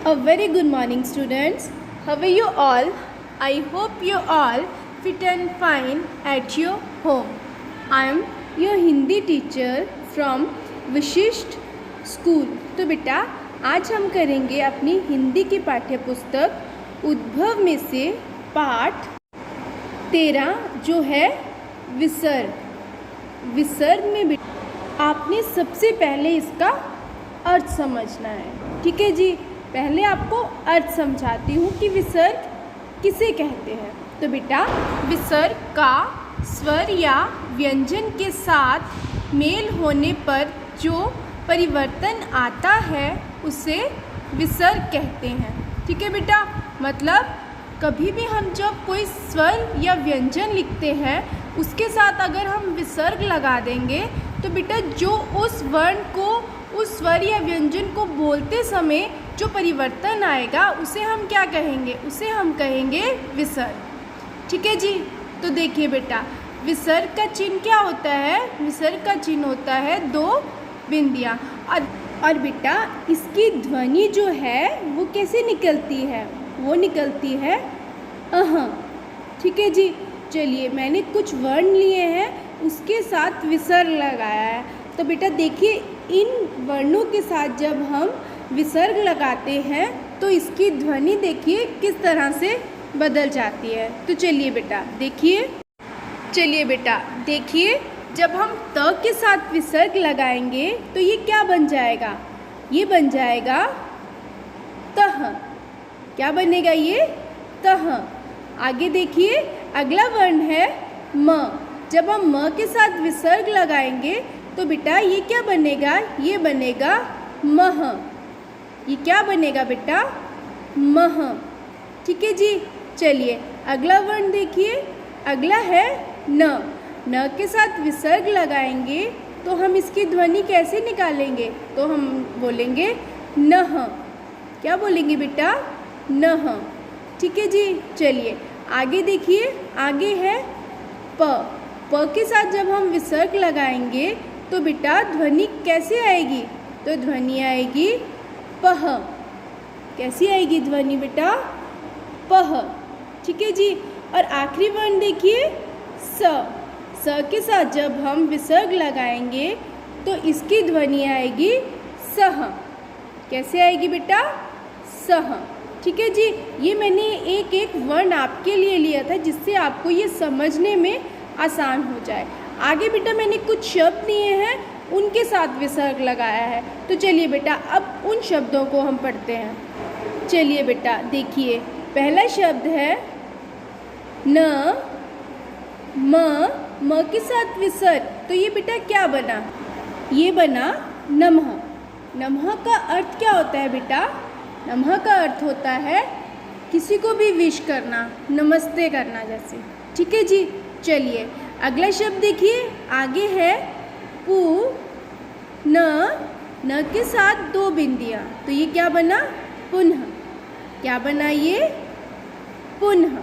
A very good morning, students. How are you all? I hope you all fit and fine at your home. I am your Hindi teacher from विशिष्ट school. तो बेटा आज हम करेंगे अपनी हिंदी की पाठ्य पुस्तक उद्भव में से पाठ 13 जो है विसर्ग। विसर्ग में बेटा आपने सबसे पहले इसका अर्थ समझना है। ठीक है जी, पहले आपको अर्थ समझाती हूँ कि विसर्ग किसे कहते हैं। तो बेटा विसर्ग का स्वर या व्यंजन के साथ मेल होने पर जो परिवर्तन आता है उसे विसर्ग कहते हैं। ठीक है बेटा, मतलब कभी भी हम जब कोई स्वर या व्यंजन लिखते हैं उसके साथ अगर हम विसर्ग लगा देंगे तो बेटा जो उस वर्ण को, उस स्वर या व्यंजन को बोलते समय जो परिवर्तन आएगा उसे हम क्या कहेंगे? उसे हम कहेंगे विसर्ग। ठीक है जी, तो देखिए बेटा विसर्ग का चिन्ह क्या होता है? विसर्ग का चिन्ह होता है 2 बिंदियाँ और बेटा इसकी ध्वनि जो है वो कैसे निकलती है? वो निकलती है अह। ठीक है जी, चलिए मैंने कुछ वर्ण लिए हैं उसके साथ विसर्ग लगाया है। तो बेटा देखिए इन वर्णों के साथ जब हम विसर्ग लगाते हैं तो इसकी ध्वनि देखिए किस तरह से बदल जाती है। तो चलिए बेटा देखिए जब हम त के साथ विसर्ग लगाएंगे तो ये क्या बन जाएगा? ये बन जाएगा तह। क्या बनेगा ये? तह। आगे देखिए अगला वर्ण है म। जब हम म के साथ विसर्ग लगाएंगे तो बेटा ये क्या बनेगा? ये बनेगा मह। ये क्या बनेगा बेटा? मह। ठीक है जी, चलिए अगला वर्ण देखिए, अगला है न। न के साथ विसर्ग लगाएंगे तो हम इसकी ध्वनि कैसे निकालेंगे? तो हम बोलेंगे नह। क्या बोलेंगे बेटा? नह। ठीक है जी, चलिए आगे देखिए, आगे है प। प के साथ जब हम विसर्ग लगाएंगे तो बेटा ध्वनि कैसे आएगी? तो ध्वनि आएगी पह। कैसी आएगी ध्वनि बेटा? पह। ठीक है जी, और आखिरी वर्ण देखिए स। स के साथ जब हम विसर्ग लगाएंगे तो इसकी ध्वनि आएगी सह। कैसे आएगी बेटा? सह। ठीक है जी, ये मैंने एक एक वर्ण आपके लिए लिया था जिससे आपको ये समझने में आसान हो जाए। आगे बेटा मैंने कुछ शब्द लिए हैं उनके साथ विसर्ग लगाया है। तो चलिए बेटा अब उन शब्दों को हम पढ़ते हैं। चलिए बेटा देखिए पहला शब्द है न। म के साथ विसर्ग, तो ये बेटा क्या बना? ये बना नमः। नमः का अर्थ क्या होता है बेटा? नमः का अर्थ होता है किसी को भी विश करना, नमस्ते करना जैसे। ठीक है जी, चलिए अगला शब्द देखिए, आगे है पु। न के साथ 2 बिंदियाँ, तो ये क्या बना? पुनः। क्या बना ये? पुनः।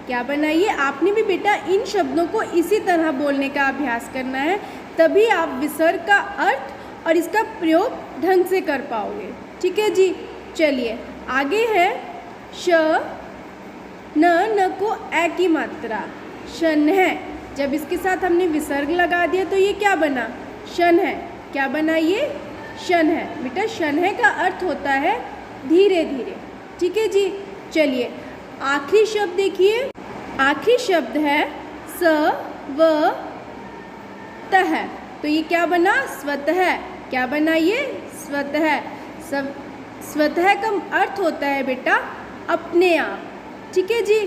क्या बना ये? आपने भी बेटा इन शब्दों को इसी तरह बोलने का अभ्यास करना है, तभी आप विसर्ग का अर्थ और इसका प्रयोग ढंग से कर पाओगे। ठीक है जी, चलिए आगे है श। न को ए की मात्रा शन है। जब इसके साथ हमने विसर्ग लगा दिया तो ये क्या बना? शन है। क्या बना ये? शन है। बेटा शन है का अर्थ होता है धीरे धीरे। ठीक है जी, चलिए आखिरी शब्द देखिए, आखिरी शब्द है स व तह। तो ये क्या बना? स्वतः। क्या बना ये? स्वतः। स्वतः का अर्थ होता है बेटा अपने आप। ठीक है जी,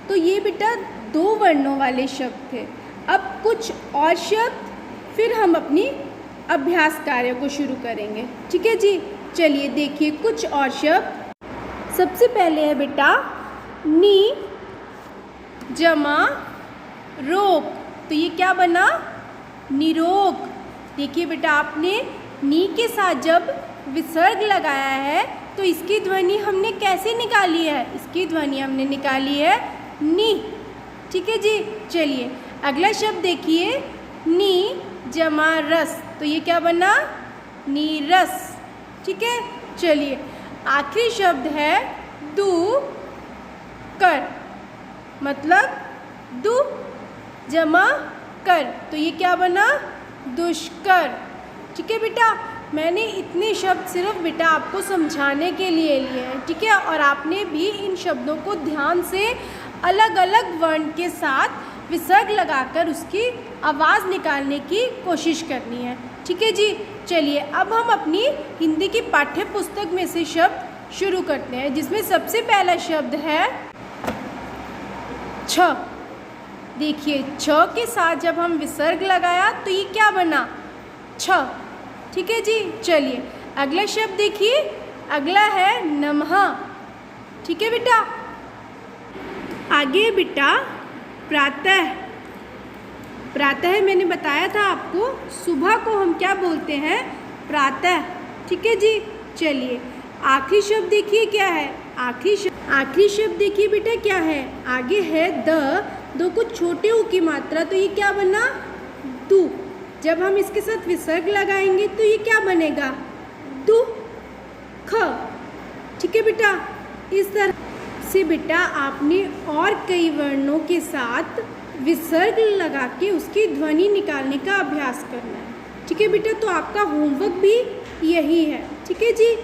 तो ये बेटा 2 वर्णों वाले शब्द थे। अब कुछ और शब्द, फिर हम अपनी अभ्यास कार्य को शुरू करेंगे। ठीक है जी, चलिए देखिए कुछ और शब्द। सबसे पहले है बेटा नी जमा रोग, तो ये क्या बना? निरोग। देखिए बेटा आपने नी के साथ जब विसर्ग लगाया है तो इसकी ध्वनि हमने कैसे निकाली है? इसकी ध्वनि हमने निकाली है नी। ठीक है जी, चलिए अगला शब्द देखिए नी जमा रस, तो ये क्या बना? नीरस। ठीक है, चलिए आखिरी शब्द है दू कर, मतलब दू जमा कर, तो ये क्या बना? दुष्कर। ठीक है बेटा, मैंने इतने शब्द सिर्फ बेटा आपको समझाने के लिए लिए हैं, ठीक है, और आपने भी इन शब्दों को ध्यान से अलग अलग वर्ण के साथ विसर्ग लगाकर उसकी आवाज़ निकालने की कोशिश करनी है। ठीक है जी, चलिए अब हम अपनी हिंदी की पाठ्य पुस्तक में से शब्द शुरू करते हैं, जिसमें सबसे पहला शब्द है छ। देखिए, छ के साथ जब हम विसर्ग लगाया तो ये क्या बना? छ। ठीक है जी, चलिए अगला शब्द देखिए, अगला है नमः। ठीक है बेटा, आगे बेटा प्रातः। प्रातः मैंने बताया था आपको, सुबह को हम क्या बोलते हैं? प्रातः। ठीक है जी, चलिए आखिरी शब्द देखिए क्या है? आखिरी शब्द देखिए बेटा क्या है? आगे है दो कुछ छोटे ऊ की मात्रा, तो ये क्या बना? दू। जब हम इसके साथ विसर्ग लगाएंगे तो ये क्या बनेगा? दू ख। ठीक है बेटा, इस तरह से बेटा आपने और कई वर्णों के साथ विसर्ग लगा के उसकी ध्वनि निकालने का अभ्यास करना है। ठीक है बेटा, तो आपका होमवर्क भी यही है। ठीक है जी,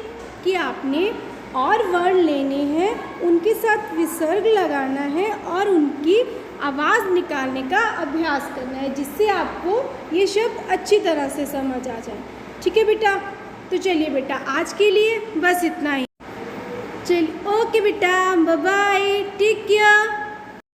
कि आपने और वर्ण लेने हैं, उनके साथ विसर्ग लगाना है और उनकी आवाज़ निकालने का अभ्यास करना है, जिससे आपको ये शब्द अच्छी तरह से समझ आ जाए। ठीक है बेटा, तो चलिए बेटा आज के लिए बस इतना ही। चलिए ओके बेटा, बाय बाय, टेक केयर।